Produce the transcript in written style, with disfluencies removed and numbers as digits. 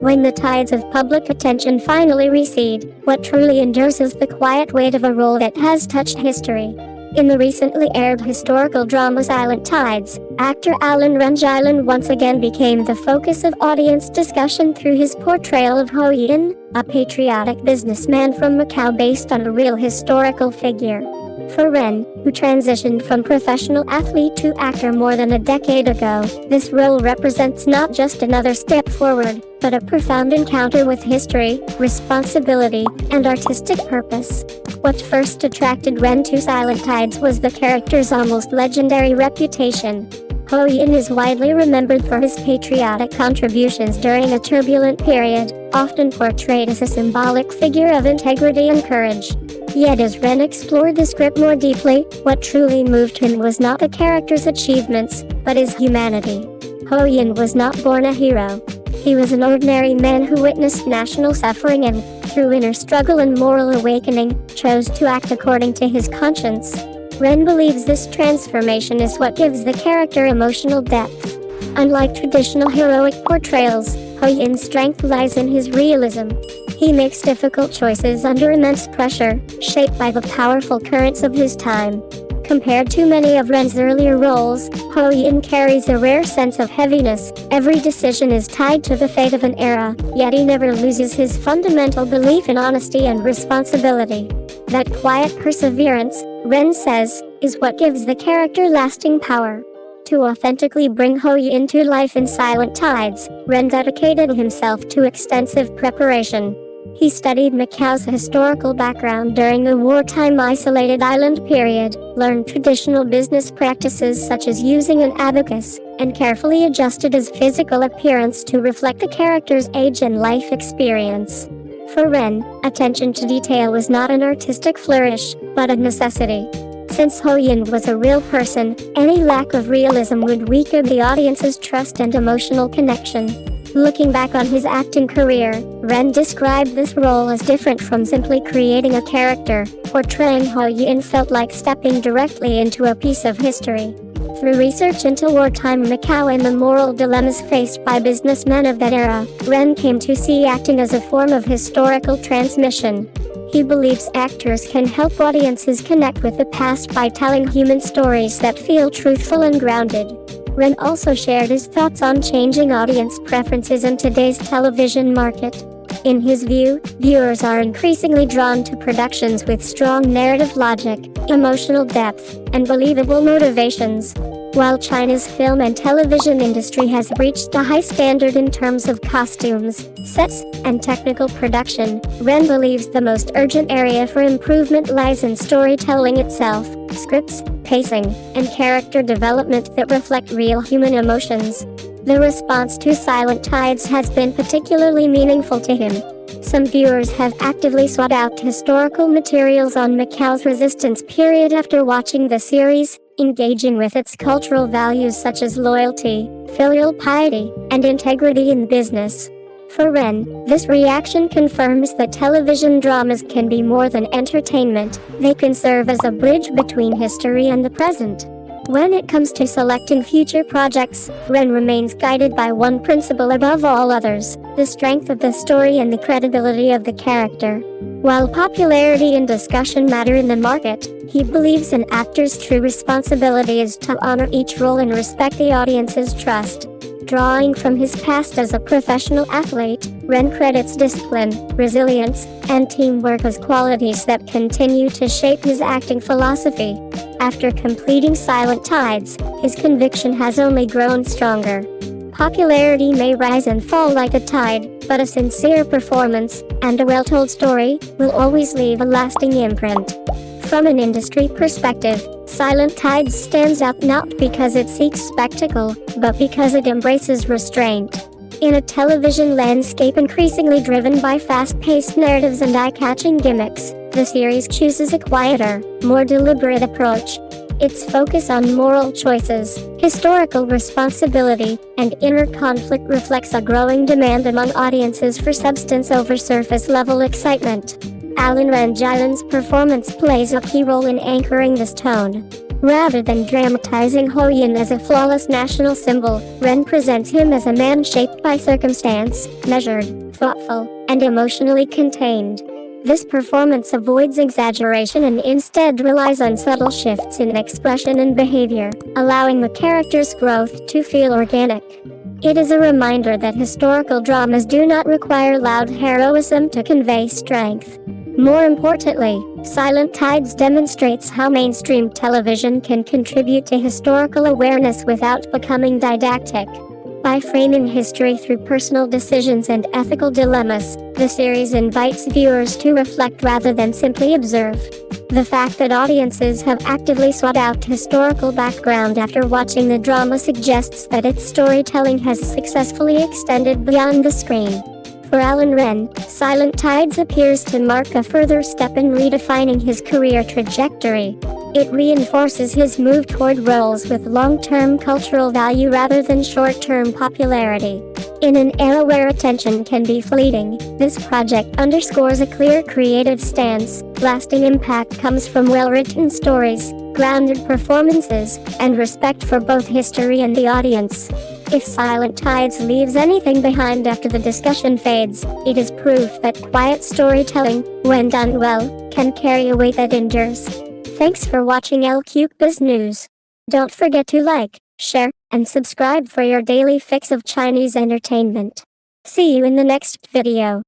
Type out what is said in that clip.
When the tides of public attention finally recede, what truly endures is the quiet weight of a role that has touched history. In the recently aired historical drama Silent Tides, actor Allen Ren Jialun once again became the focus of audience discussion through his portrayal of Ho Yin, a patriotic businessman from Macau based on a real historical figure. For Ren, who transitioned from professional athlete to actor more than a decade ago, this role represents not just another step forward, but a profound encounter with history, responsibility, and artistic purpose. What first attracted Ren to Silent Tides was the character's almost legendary reputation. Ho Yin is widely remembered for his patriotic contributions during a turbulent period, often portrayed as a symbolic figure of integrity and courage. Yet as Ren explored the script more deeply, what truly moved him was not the character's achievements, but his humanity. Ho Yin was not born a hero. He was an ordinary man who witnessed national suffering and, through inner struggle and moral awakening, chose to act according to his conscience. Ren believes this transformation is what gives the character emotional depth. Unlike traditional heroic portrayals, Ho Yin's strength lies in his realism. He makes difficult choices under immense pressure, shaped by the powerful currents of his time. Compared to many of Ren's earlier roles, Ho Yin carries a rare sense of heaviness. Every decision is tied to the fate of an era, yet he never loses his fundamental belief in honesty and responsibility. That quiet perseverance, Ren says, is what gives the character lasting power. To authentically bring Ho Yin to life in Silent Tides, Ren dedicated himself to extensive preparation. He studied Macau's historical background during the wartime isolated island period, learned traditional business practices such as using an abacus, and carefully adjusted his physical appearance to reflect the character's age and life experience. For Ren, attention to detail was not an artistic flourish, but a necessity. Since Ho Yin was a real person, any lack of realism would weaken the audience's trust and emotional connection. Looking back on his acting career, Ren described this role as different from simply creating a character. Portraying Ho Yin felt like stepping directly into a piece of history. Through research into wartime Macau and the moral dilemmas faced by businessmen of that era, Ren came to see acting as a form of historical transmission. He believes actors can help audiences connect with the past by telling human stories that feel truthful and grounded. Ren also shared his thoughts on changing audience preferences in today's television market. In his view, viewers are increasingly drawn to productions with strong narrative logic, emotional depth, and believable motivations. While China's film and television industry has reached a high standard in terms of costumes, sets, and technical production, Ren believes the most urgent area for improvement lies in storytelling itself, scripts, pacing, and character development that reflect real human emotions. The response to Silent Tides has been particularly meaningful to him. Some viewers have actively sought out historical materials on Macau's resistance period after watching the series, engaging with its cultural values such as loyalty, filial piety, and integrity in business. For Ren, this reaction confirms that television dramas can be more than entertainment. They can serve as a bridge between history and the present. When it comes to selecting future projects, Ren remains guided by one principle above all others: the strength of the story and the credibility of the character. While popularity and discussion matter in the market, he believes an actor's true responsibility is to honor each role and respect the audience's trust. Drawing from his past as a professional athlete, Ren credits discipline, resilience, and teamwork as qualities that continue to shape his acting philosophy. After completing Silent Tides, his conviction has only grown stronger. Popularity may rise and fall like a tide, but a sincere performance, and a well-told story, will always leave a lasting imprint. From an industry perspective, Silent Tides stands out not because it seeks spectacle, but because it embraces restraint. In a television landscape increasingly driven by fast-paced narratives and eye-catching gimmicks, the series chooses a quieter, more deliberate approach. Its focus on moral choices, historical responsibility, and inner conflict reflects a growing demand among audiences for substance over surface-level excitement. Allen Ren Jialun's performance plays a key role in anchoring this tone. Rather than dramatizing Ho Yin as a flawless national symbol, Ren presents him as a man shaped by circumstance, measured, thoughtful, and emotionally contained. This performance avoids exaggeration and instead relies on subtle shifts in expression and behavior, allowing the character's growth to feel organic. It is a reminder that historical dramas do not require loud heroism to convey strength. More importantly, Silent Tides demonstrates how mainstream television can contribute to historical awareness without becoming didactic. By framing history through personal decisions and ethical dilemmas, the series invites viewers to reflect rather than simply observe. The fact that audiences have actively sought out historical background after watching the drama suggests that its storytelling has successfully extended beyond the screen. For Allen Ren, Silent Tides appears to mark a further step in redefining his career trajectory. It reinforces his move toward roles with long-term cultural value rather than short-term popularity. In an era where attention can be fleeting, this project underscores a clear creative stance. Lasting impact comes from well-written stories, grounded performances, and respect for both history and the audience. If Silent Tides leaves anything behind after the discussion fades, it is proof that quiet storytelling, when done well, can carry a weight that endures. Thanks for watching Cbiz News. Don't forget to like, share, and subscribe for your daily fix of Chinese entertainment. See you in the next video.